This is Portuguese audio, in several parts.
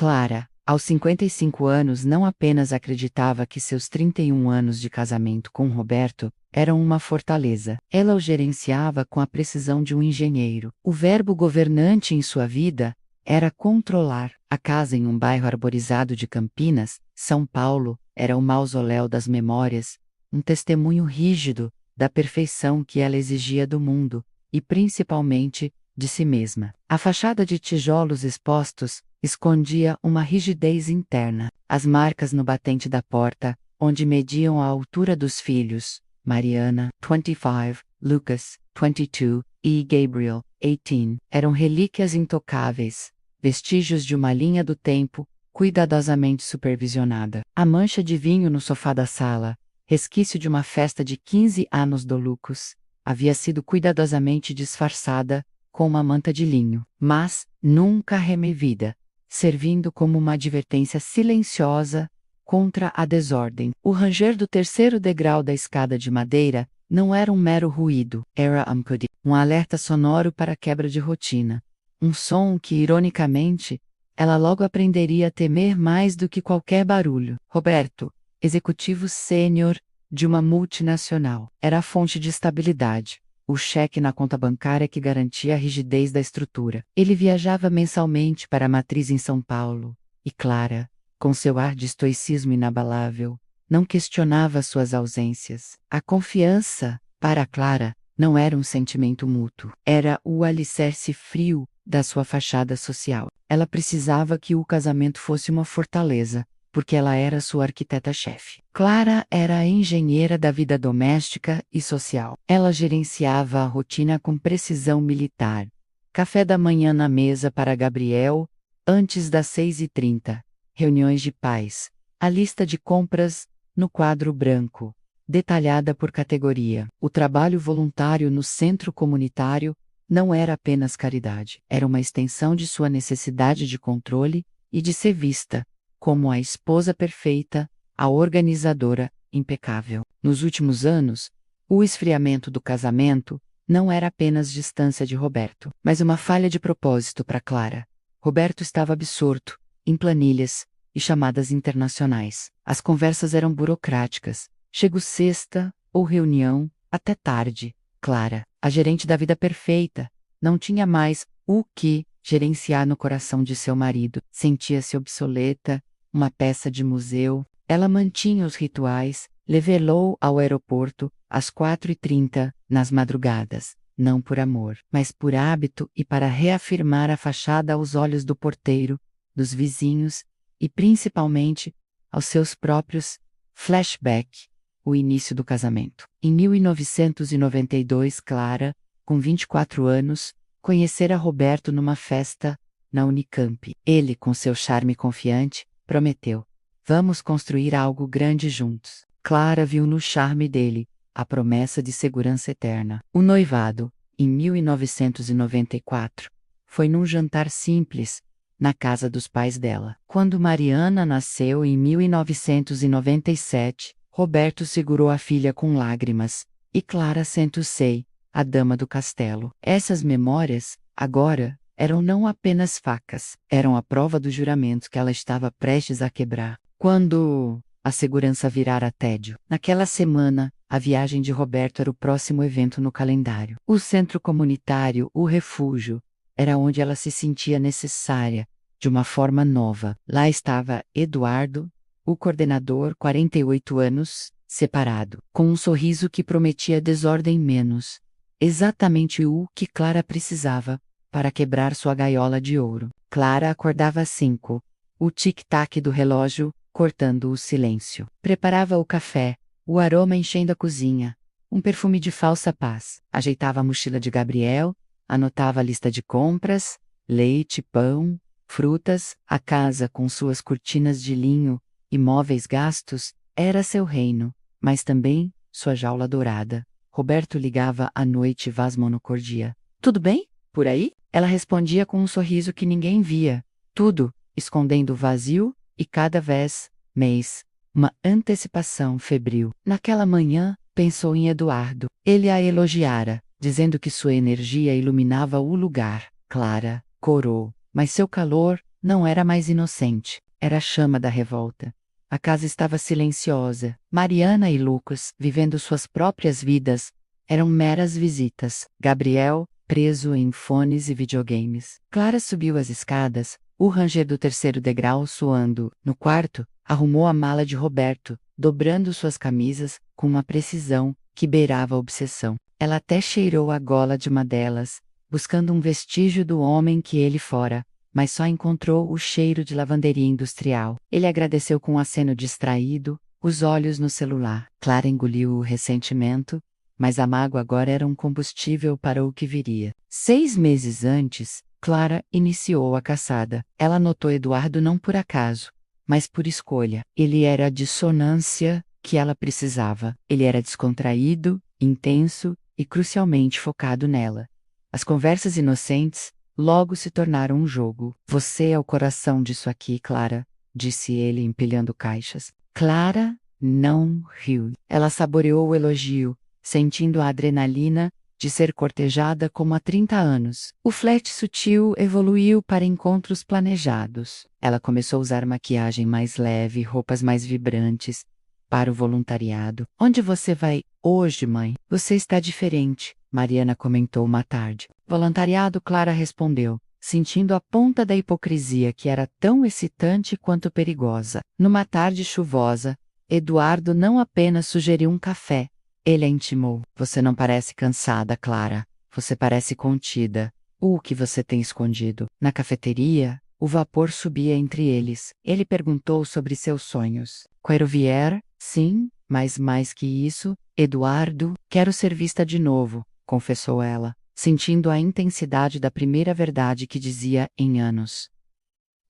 Clara, aos 55 anos, não apenas acreditava que seus 31 anos de casamento com Roberto eram uma fortaleza. Ela o gerenciava com a precisão de um engenheiro. O verbo governante em sua vida era controlar. A casa em um bairro arborizado de Campinas, São Paulo, era o mausoléu das memórias, um testemunho rígido da perfeição que ela exigia do mundo, e principalmente de si mesma. A fachada de tijolos expostos escondia uma rigidez interna. As marcas no batente da porta, onde mediam a altura dos filhos, Mariana, 25, Lucas, 22, e Gabriel, 18, eram relíquias intocáveis, vestígios de uma linha do tempo, cuidadosamente supervisionada. A mancha de vinho no sofá da sala, resquício de uma festa de 15 anos do Lucas, havia sido cuidadosamente disfarçada com uma manta de linho, mas nunca removida, servindo como uma advertência silenciosa contra a desordem. O ranger do terceiro degrau da escada de madeira não era um mero ruído, era um alerta sonoro para a quebra de rotina. Um som que, ironicamente, ela logo aprenderia a temer mais do que qualquer barulho. Roberto, executivo sênior de uma multinacional, era a fonte de estabilidade. O cheque na conta bancária que garantia a rigidez da estrutura. Ele viajava mensalmente para a matriz em São Paulo, e Clara, com seu ar de estoicismo inabalável, não questionava suas ausências. A confiança, para Clara, não era um sentimento mútuo. Era o alicerce frio da sua fachada social. Ela precisava que o casamento fosse uma fortaleza, porque ela era sua arquiteta-chefe. Clara era a engenheira da vida doméstica e social. Ela gerenciava a rotina com precisão militar. Café da manhã na mesa para Gabriel, antes das 6h30. Reuniões de pais. A lista de compras, no quadro branco, detalhada por categoria. O trabalho voluntário no centro comunitário não era apenas caridade. Era uma extensão de sua necessidade de controle e de ser vista como a esposa perfeita, a organizadora impecável. Nos últimos anos, o esfriamento do casamento não era apenas distância de Roberto, mas uma falha de propósito para Clara. Roberto estava absorto em planilhas e chamadas internacionais. As conversas eram burocráticas. Chegou sexta ou reunião, até tarde. Clara, a gerente da vida perfeita, não tinha mais o que gerenciar no coração de seu marido. Sentia-se obsoleta, uma peça de museu. Ela mantinha os rituais, levou-o ao aeroporto às 4h30 nas madrugadas, não por amor, mas por hábito e para reafirmar a fachada aos olhos do porteiro, dos vizinhos e principalmente aos seus próprios. Flashback, o início do casamento. Em 1992, Clara, com 24 anos, conhecera Roberto numa festa na Unicamp. Ele, com seu charme confiante, prometeu: "Vamos construir algo grande juntos." Clara viu no charme dele a promessa de segurança eterna. O noivado, em 1994, foi num jantar simples, na casa dos pais dela. Quando Mariana nasceu em 1997, Roberto segurou a filha com lágrimas, e Clara sentou-se, a dama do castelo. Essas memórias, agora, eram não apenas facas, eram a prova do juramento que ela estava prestes a quebrar. Quando a segurança virara tédio. Naquela semana, a viagem de Roberto era o próximo evento no calendário. O centro comunitário, o refúgio, era onde ela se sentia necessária, de uma forma nova. Lá estava Eduardo, o coordenador, 48 anos, separado, com um sorriso que prometia desordem menos. Exatamente o que Clara precisava para quebrar sua gaiola de ouro. Clara acordava às 5, o tic-tac do relógio cortando o silêncio. Preparava o café, o aroma enchendo a cozinha, um perfume de falsa paz. Ajeitava a mochila de Gabriel, anotava a lista de compras, leite, pão, frutas. A casa, com suas cortinas de linho e móveis gastos, era seu reino, mas também sua jaula dourada. Roberto ligava à noite Vaz Monocordia. "Tudo bem? Por aí?" Ela respondia com um sorriso que ninguém via. Tudo, escondendo o vazio, e cada vez, mês, uma antecipação febril. Naquela manhã, pensou em Eduardo. Ele a elogiara, dizendo que sua energia iluminava o lugar. Clara corou, mas seu calor não era mais inocente, era a chama da revolta. A casa estava silenciosa. Mariana e Lucas, vivendo suas próprias vidas, eram meras visitas. Gabriel, preso em fones e videogames. Clara subiu as escadas, o ranger do terceiro degrau suando. No quarto, arrumou a mala de Roberto, dobrando suas camisas com uma precisão que beirava a obsessão. Ela até cheirou a gola de uma delas, buscando um vestígio do homem que ele fora, mas só encontrou o cheiro de lavanderia industrial. Ele agradeceu com um aceno distraído, os olhos no celular. Clara engoliu o ressentimento, mas a mágoa agora era um combustível para o que viria. 6 meses antes, Clara iniciou a caçada. Ela notou Eduardo não por acaso, mas por escolha. Ele era a dissonância que ela precisava. Ele era descontraído, intenso e crucialmente focado nela. As conversas inocentes logo se tornaram um jogo. Você é o coração disso aqui, Clara, disse ele empilhando caixas. Clara não riu. Ela saboreou o elogio, sentindo a adrenalina de ser cortejada como há 30 anos. O flerte sutil evoluiu para encontros planejados. Ela começou a usar maquiagem mais leve, roupas mais vibrantes, para o voluntariado. Onde você vai hoje, mãe? Você está diferente, Mariana comentou uma tarde. Voluntariado, Clara respondeu, sentindo a ponta da hipocrisia que era tão excitante quanto perigosa. Numa tarde chuvosa, Eduardo não apenas sugeriu um café. Ele a intimou. Você não parece cansada, Clara. Você parece contida. O que você tem escondido? Na cafeteria, o vapor subia entre eles. Ele perguntou sobre seus sonhos. Quero vier? Sim, mas mais que isso, Eduardo, quero ser vista de novo, confessou ela, sentindo a intensidade da primeira verdade que dizia em anos.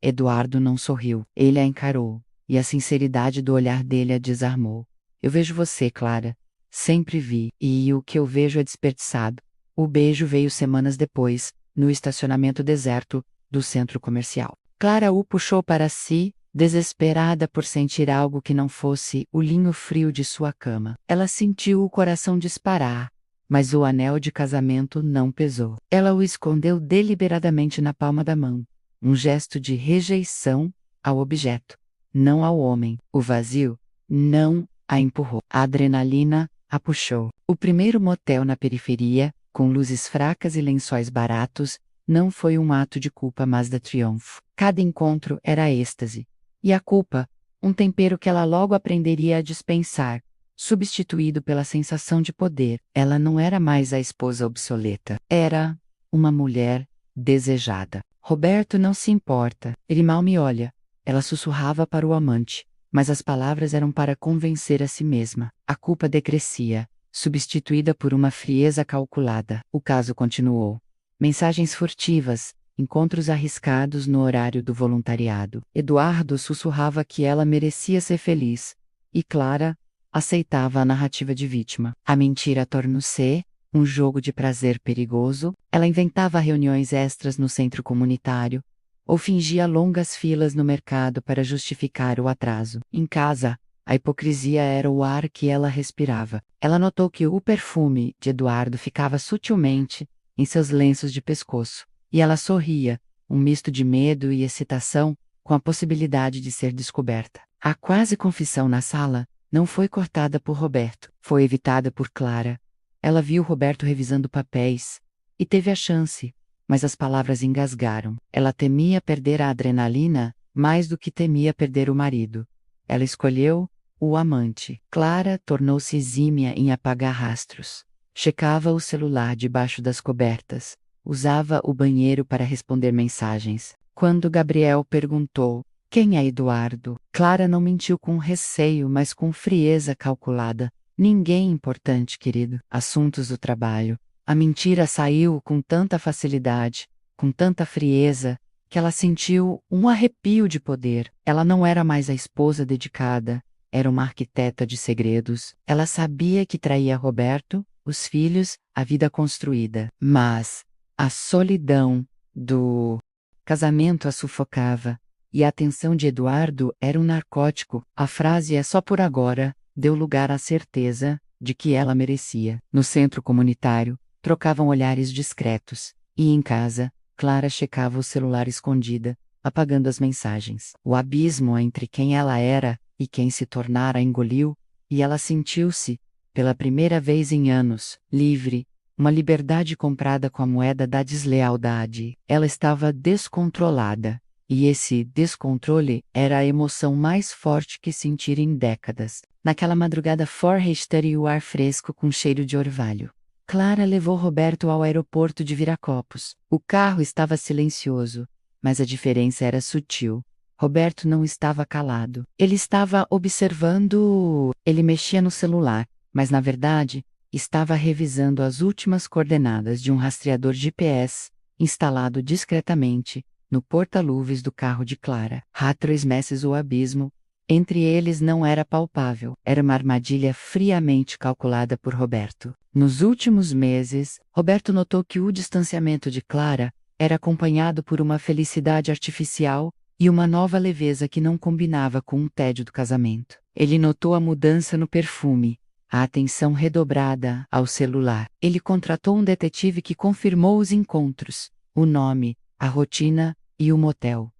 Eduardo não sorriu. Ele a encarou, e a sinceridade do olhar dele a desarmou. Eu vejo você, Clara. Sempre vi, e o que eu vejo é desperdiçado. O beijo veio semanas depois, no estacionamento deserto do centro comercial. Clara o puxou para si, desesperada por sentir algo que não fosse o linho frio de sua cama. Ela sentiu o coração disparar, mas o anel de casamento não pesou. Ela o escondeu deliberadamente na palma da mão, um gesto de rejeição ao objeto, não ao homem. O vazio não a empurrou. A adrenalina a puxou. O primeiro motel na periferia, com luzes fracas e lençóis baratos, não foi um ato de culpa, mas de triunfo. Cada encontro era êxtase. E a culpa, um tempero que ela logo aprenderia a dispensar, substituído pela sensação de poder. Ela não era mais a esposa obsoleta. Era uma mulher desejada. Roberto não se importa. Ele mal me olha. Ela sussurrava para o amante, mas as palavras eram para convencer a si mesma. A culpa decrescia, substituída por uma frieza calculada. O caso continuou. Mensagens furtivas, encontros arriscados no horário do voluntariado. Eduardo sussurrava que ela merecia ser feliz, e Clara aceitava a narrativa de vítima. A mentira tornou-se um jogo de prazer perigoso. Ela inventava reuniões extras no centro comunitário, ou fingia longas filas no mercado para justificar o atraso. Em casa, a hipocrisia era o ar que ela respirava. Ela notou que o perfume de Eduardo ficava sutilmente em seus lenços de pescoço, e ela sorria, um misto de medo e excitação, com a possibilidade de ser descoberta. A quase confissão na sala não foi cortada por Roberto, foi evitada por Clara. Ela viu Roberto revisando papéis, e teve a chance, mas as palavras engasgaram. Ela temia perder a adrenalina, mais do que temia perder o marido. Ela escolheu o amante. Clara tornou-se exímia em apagar rastros. Checava o celular debaixo das cobertas. Usava o banheiro para responder mensagens. Quando Gabriel perguntou: quem é Eduardo? Clara não mentiu com receio, mas com frieza calculada. Ninguém importante, querido. Assuntos do trabalho. A mentira saiu com tanta facilidade, com tanta frieza, que ela sentiu um arrepio de poder. Ela não era mais a esposa dedicada, era uma arquiteta de segredos. Ela sabia que traía Roberto, os filhos, a vida construída. Mas a solidão do casamento a sufocava, e a atenção de Eduardo era um narcótico. A frase "é só por agora" deu lugar à certeza de que ela merecia. No centro comunitário, trocavam olhares discretos, e em casa, Clara checava o celular escondida, apagando as mensagens. O abismo entre quem ela era e quem se tornara engoliu, e ela sentiu-se, pela primeira vez em anos, livre, uma liberdade comprada com a moeda da deslealdade. Ela estava descontrolada, e esse descontrole era a emoção mais forte que sentira em décadas. Naquela madrugada forresta e o ar fresco com cheiro de orvalho. Clara levou Roberto ao aeroporto de Viracopos. O carro estava silencioso, mas a diferença era sutil. Roberto não estava calado. Ele estava observando. Ele mexia no celular, mas na verdade, estava revisando as últimas coordenadas de um rastreador GPS, instalado discretamente, no porta-luves do carro de Clara. Três meses o abismo. Entre eles não era palpável, era uma armadilha friamente calculada por Roberto. Nos últimos meses, Roberto notou que o distanciamento de Clara era acompanhado por uma felicidade artificial e uma nova leveza que não combinava com o tédio do casamento. Ele notou a mudança no perfume, a atenção redobrada ao celular. Ele contratou um detetive que confirmou os encontros, o nome, a rotina e o motel.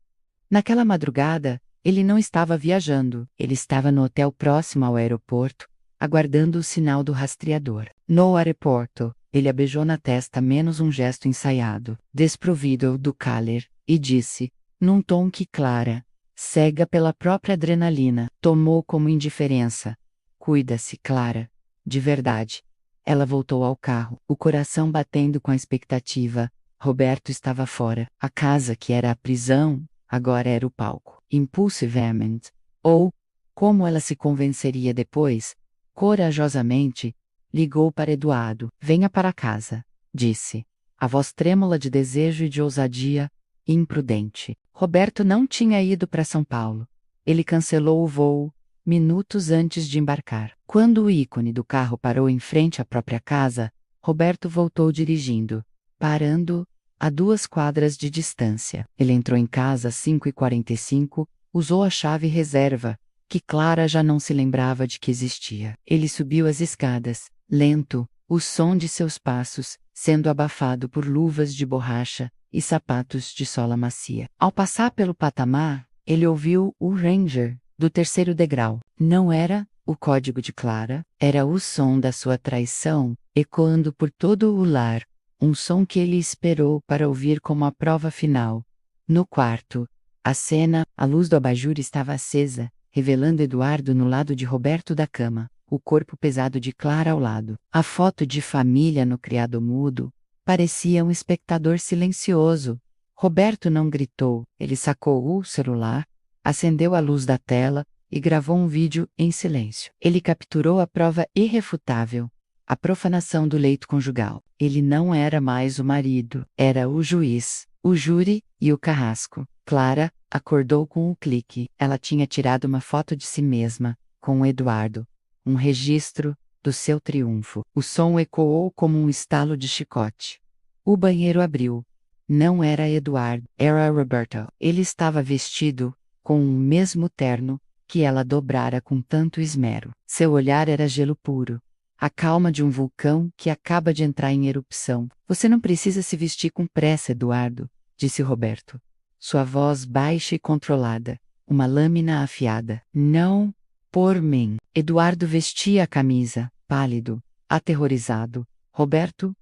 Naquela madrugada, ele não estava viajando, ele estava no hotel próximo ao aeroporto, aguardando o sinal do rastreador. No aeroporto, ele a beijou na testa menos um gesto ensaiado, desprovido do caler, e disse, num tom que Clara, cega pela própria adrenalina, tomou como indiferença. Cuida-se, Clara. De verdade. Ela voltou ao carro, o coração batendo com a expectativa. Roberto estava fora. A casa que era a prisão, agora era o palco. Impulsivamente, ou, como ela se convenceria depois, corajosamente, ligou para Eduardo. Venha para casa, disse. A voz trêmula de desejo e de ousadia, imprudente. Roberto não tinha ido para São Paulo. Ele cancelou o voo, minutos antes de embarcar. Quando o ícone do carro parou em frente à própria casa, Roberto voltou dirigindo, parando a 2 quadras de distância. Ele entrou em casa às 5h45, usou a chave reserva, que Clara já não se lembrava de que existia. Ele subiu as escadas, lento, o som de seus passos, sendo abafado por luvas de borracha e sapatos de sola macia. Ao passar pelo patamar, ele ouviu o Ranger do 3º degrau. Não era o código de Clara, era o som da sua traição, ecoando por todo o lar, um som que ele esperou para ouvir como a prova final. No quarto, a luz do abajur estava acesa, revelando Eduardo no lado de Roberto da cama, o corpo pesado de Clara ao lado. A foto de família no criado mudo parecia um espectador silencioso. Roberto não gritou, ele sacou o celular, acendeu a luz da tela e gravou um vídeo em silêncio. Ele capturou a prova irrefutável, a profanação do leito conjugal. Ele não era mais o marido, era o juiz, o júri e o carrasco. Clara acordou com um clique. Ela tinha tirado uma foto de si mesma, com o Eduardo, um registro do seu triunfo. O som ecoou como um estalo de chicote. O banheiro abriu. Não era Eduardo, era Roberto. Ele estava vestido com o mesmo terno que ela dobrara com tanto esmero. Seu olhar era gelo puro, a calma de um vulcão que acaba de entrar em erupção. Você não precisa se vestir com pressa, Eduardo, disse Roberto. Sua voz baixa e controlada, uma lâmina afiada. Não, por mim. Eduardo vestia a camisa, pálido, aterrorizado. Roberto,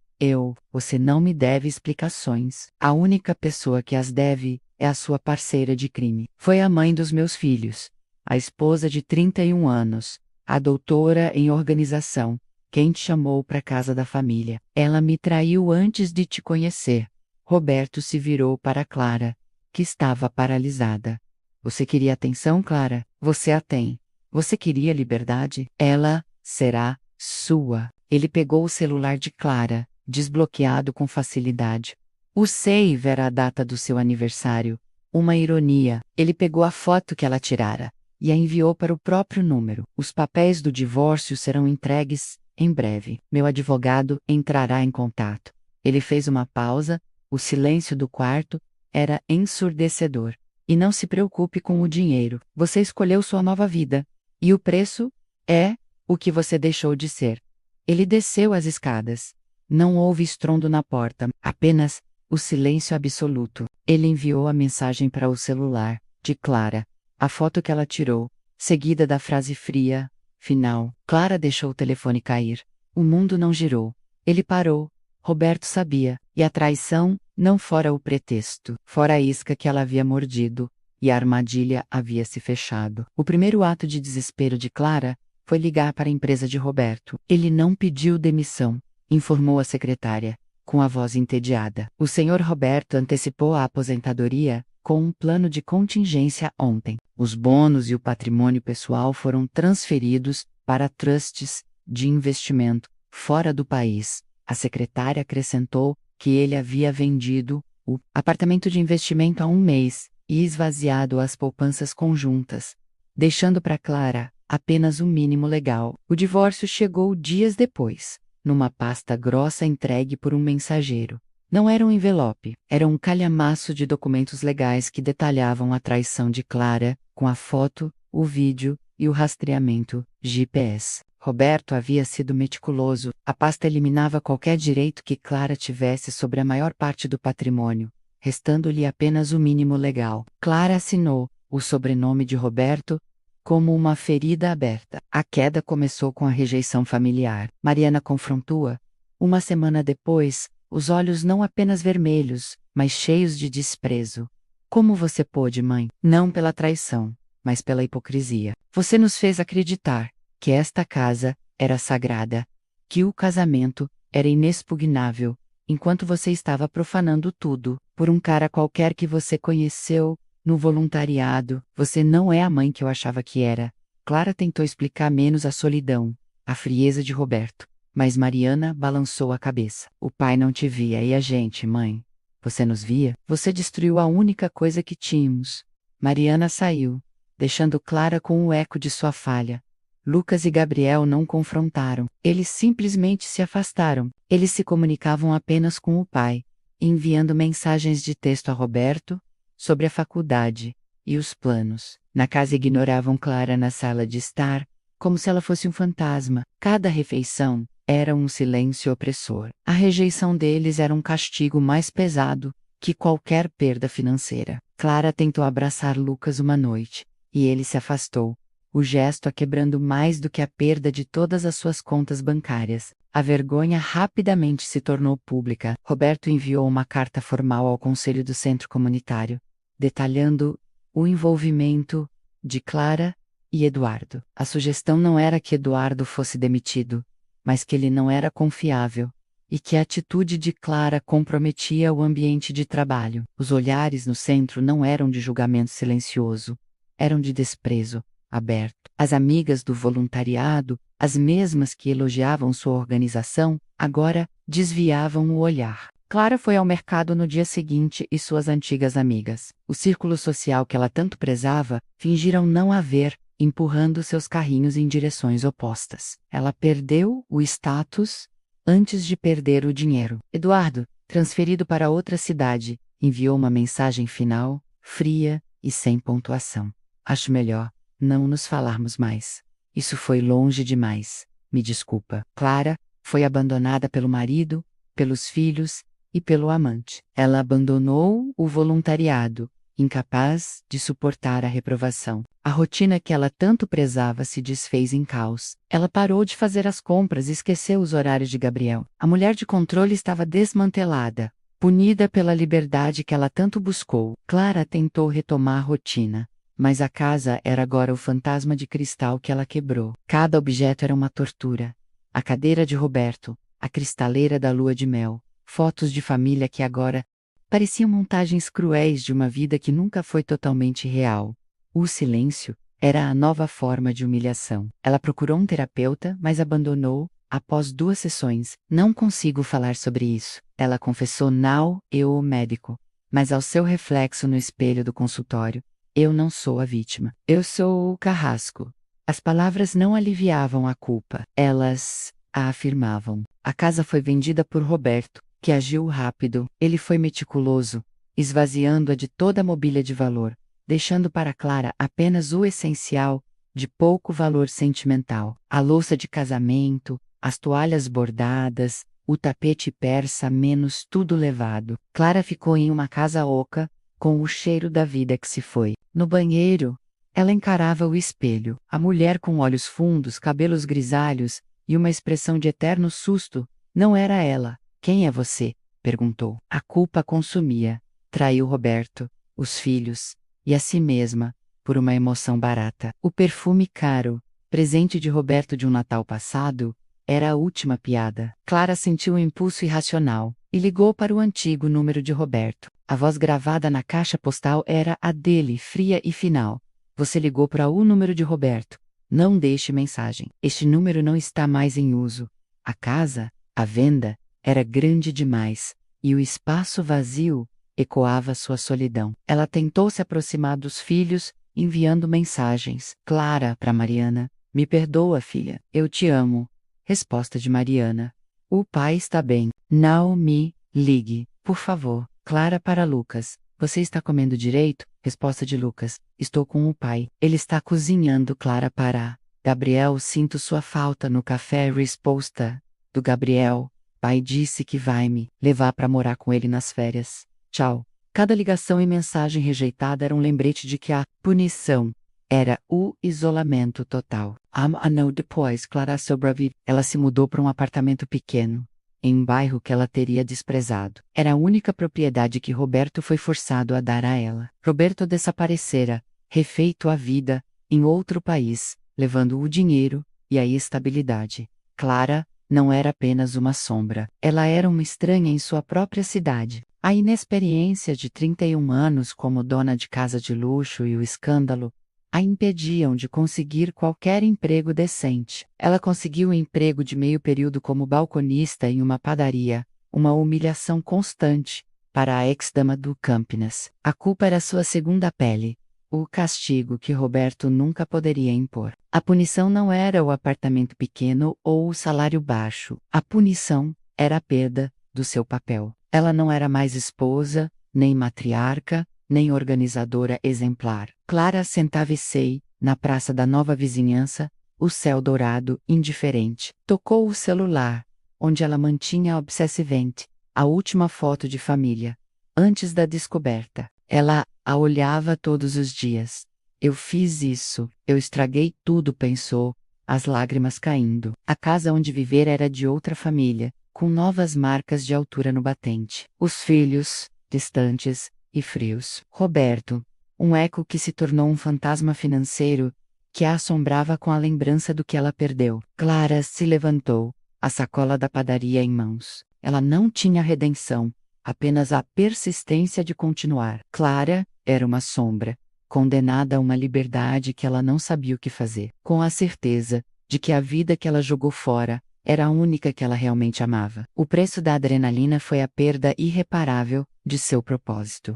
você não me deve explicações. A única pessoa que as deve é a sua parceira de crime. Foi a mãe dos meus filhos, a esposa de 31 anos, a doutora em organização, quem te chamou para casa da família. Ela me traiu antes de te conhecer. Roberto se virou para Clara, que estava paralisada. Você queria atenção, Clara? Você a tem. Você queria liberdade? Ela será sua. Ele pegou o celular de Clara, desbloqueado com facilidade. O save era a data do seu aniversário. Uma ironia. Ele pegou a foto que ela tirara e a enviou para o próprio número. Os papéis do divórcio serão entregues em breve. Meu advogado entrará em contato. Ele fez uma pausa. O silêncio do quarto era ensurdecedor. E não se preocupe com o dinheiro. Você escolheu sua nova vida. E o preço é o que você deixou de ser. Ele desceu as escadas. Não houve estrondo na porta, apenas o silêncio absoluto. Ele enviou a mensagem para o celular de Clara, a foto que ela tirou, seguida da frase fria, final. Clara deixou o telefone cair. O mundo não girou. Ele parou. Roberto sabia, e a traição não fora o pretexto, fora a isca que ela havia mordido, e a armadilha havia se fechado. O primeiro ato de desespero de Clara foi ligar para a empresa de Roberto. Ele não pediu demissão, informou a secretária, com a voz entediada. O senhor Roberto antecipou a aposentadoria com um plano de contingência ontem. Os bônus e o patrimônio pessoal foram transferidos para trusts de investimento fora do país. A secretária acrescentou que ele havia vendido o apartamento de investimento há um mês e esvaziado as poupanças conjuntas, deixando para Clara apenas o mínimo legal. O divórcio chegou dias depois, numa pasta grossa entregue por um mensageiro. Não era um envelope, era um calhamaço de documentos legais que detalhavam a traição de Clara, com a foto, o vídeo e o rastreamento GPS. Roberto havia sido meticuloso, a pasta eliminava qualquer direito que Clara tivesse sobre a maior parte do patrimônio, restando-lhe apenas o mínimo legal. Clara assinou o sobrenome de Roberto como uma ferida aberta. A queda começou com a rejeição familiar. Mariana confrontou-a. Uma semana depois, os olhos não apenas vermelhos, mas cheios de desprezo. Como você pôde, mãe? Não pela traição, mas pela hipocrisia. Você nos fez acreditar que esta casa era sagrada, que o casamento era inexpugnável, enquanto você estava profanando tudo, por um cara qualquer que você conheceu no voluntariado. Você não é a mãe que eu achava que era. Clara tentou explicar menos a solidão, a frieza de Roberto, mas Mariana balançou a cabeça. O pai não te via e a gente, mãe. Você nos via? Você destruiu a única coisa que tínhamos. Mariana saiu, deixando Clara com o eco de sua falha. Lucas e Gabriel não confrontaram. Eles simplesmente se afastaram. Eles se comunicavam apenas com o pai, enviando mensagens de texto a Roberto sobre a faculdade e os planos. Na casa ignoravam Clara na sala de estar, como se ela fosse um fantasma. Cada refeição era um silêncio opressor. A rejeição deles era um castigo mais pesado que qualquer perda financeira. Clara tentou abraçar Lucas uma noite, e ele se afastou, o gesto a quebrando mais do que a perda de todas as suas contas bancárias. A vergonha rapidamente se tornou pública. Roberto enviou uma carta formal ao conselho do centro comunitário, detalhando o envolvimento de Clara e Eduardo. A sugestão não era que Eduardo fosse demitido, mas que ele não era confiável, e que a atitude de Clara comprometia o ambiente de trabalho. Os olhares no centro não eram de julgamento silencioso, eram de desprezo aberto. As amigas do voluntariado, as mesmas que elogiavam sua organização, agora desviavam o olhar. Clara foi ao mercado no dia seguinte e suas antigas amigas, o círculo social que ela tanto prezava, fingiram não a ver, empurrando seus carrinhos em direções opostas. Ela perdeu o status antes de perder o dinheiro. Eduardo, transferido para outra cidade, enviou uma mensagem final, fria e sem pontuação. Acho melhor não nos falarmos mais. Isso foi longe demais. Me desculpa. Clara foi abandonada pelo marido, pelos filhos e pelo amante. Ela abandonou o voluntariado, incapaz de suportar a reprovação. A rotina que ela tanto prezava se desfez em caos. Ela parou de fazer as compras e esqueceu os horários de Gabriel. A mulher de controle estava desmantelada, punida pela liberdade que ela tanto buscou. Clara tentou retomar a rotina, mas a casa era agora o fantasma de cristal que ela quebrou. Cada objeto era uma tortura. A cadeira de Roberto, a cristaleira da lua de mel, fotos de família que agora pareciam montagens cruéis de uma vida que nunca foi totalmente real. O silêncio era a nova forma de humilhação. Ela procurou um terapeuta, mas abandonou após 2 sessões. Não consigo falar sobre isso, ela confessou. Não, eu o médico. Mas ao seu reflexo no espelho do consultório, eu não sou a vítima. Eu sou o carrasco. As palavras não aliviavam a culpa. Elas a afirmavam. A casa foi vendida por Roberto, que agiu rápido. Ele foi meticuloso, esvaziando-a de toda a mobília de valor, deixando para Clara apenas o essencial, de pouco valor sentimental. A louça de casamento, as toalhas bordadas, o tapete persa menos tudo levado. Clara ficou em uma casa oca, com o cheiro da vida que se foi. No banheiro, ela encarava o espelho, a mulher com olhos fundos, cabelos grisalhos e uma expressão de eterno susto. Não era ela. Quem é você? Perguntou. A culpa a consumia. Traiu Roberto, os filhos e a si mesma, por uma emoção barata. O perfume caro, presente de Roberto de um Natal passado, era a última piada. Clara sentiu um impulso irracional e ligou para o antigo número de Roberto. A voz gravada na caixa postal era a dele, fria e final. Você ligou para o número de Roberto. Não deixe mensagem. Este número não está mais em uso. A casa, a venda, era grande demais, e o espaço vazio ecoava sua solidão. Ela tentou se aproximar dos filhos, enviando mensagens. Clara, para Mariana. Me perdoa, filha. Eu te amo. Resposta de Mariana. O pai está bem. Não me ligue, por favor. Clara para Lucas. Você está comendo direito? Resposta de Lucas. Estou com o pai. Ele está cozinhando. Clara para Gabriel. Sinto sua falta no café. Resposta do Gabriel. Pai disse que vai me levar para morar com ele nas férias. Tchau. Cada ligação e mensagem rejeitada era um lembrete de que a punição era o isolamento total. Um ano depois, Clara sobreviveu. Ela se mudou para um apartamento pequeno, em um bairro que ela teria desprezado. Era a única propriedade que Roberto foi forçado a dar a ela. Roberto desaparecera, refeito a vida, em outro país, levando o dinheiro e a estabilidade. Clara não era apenas uma sombra. Ela era uma estranha em sua própria cidade. A inexperiência de 31 anos como dona de casa de luxo e o escândalo a impediam de conseguir qualquer emprego decente. Ela conseguiu um emprego de meio período como balconista em uma padaria, uma humilhação constante para a ex-dama do Campinas. A culpa era sua segunda pele, o castigo que Roberto nunca poderia impor. A punição não era o apartamento pequeno ou o salário baixo. A punição era a perda do seu papel. Ela não era mais esposa, nem matriarca, nem organizadora exemplar. Clara sentava-se na praça da nova vizinhança, o céu dourado, indiferente. Tocou o celular, onde ela mantinha obsessivamente a última foto de família, antes da descoberta. Ela a olhava todos os dias. Eu fiz isso, eu estraguei tudo, pensou, as lágrimas caindo. A casa onde viver era de outra família, com novas marcas de altura no batente. Os filhos, distantes e frios. Roberto, um eco que se tornou um fantasma financeiro, que a assombrava com a lembrança do que ela perdeu. Clara se levantou, a sacola da padaria em mãos. Ela não tinha redenção, apenas a persistência de continuar. Clara era uma sombra, condenada a uma liberdade que ela não sabia o que fazer, com a certeza de que a vida que ela jogou fora era a única que ela realmente amava. O preço da adrenalina foi a perda irreparável de seu propósito.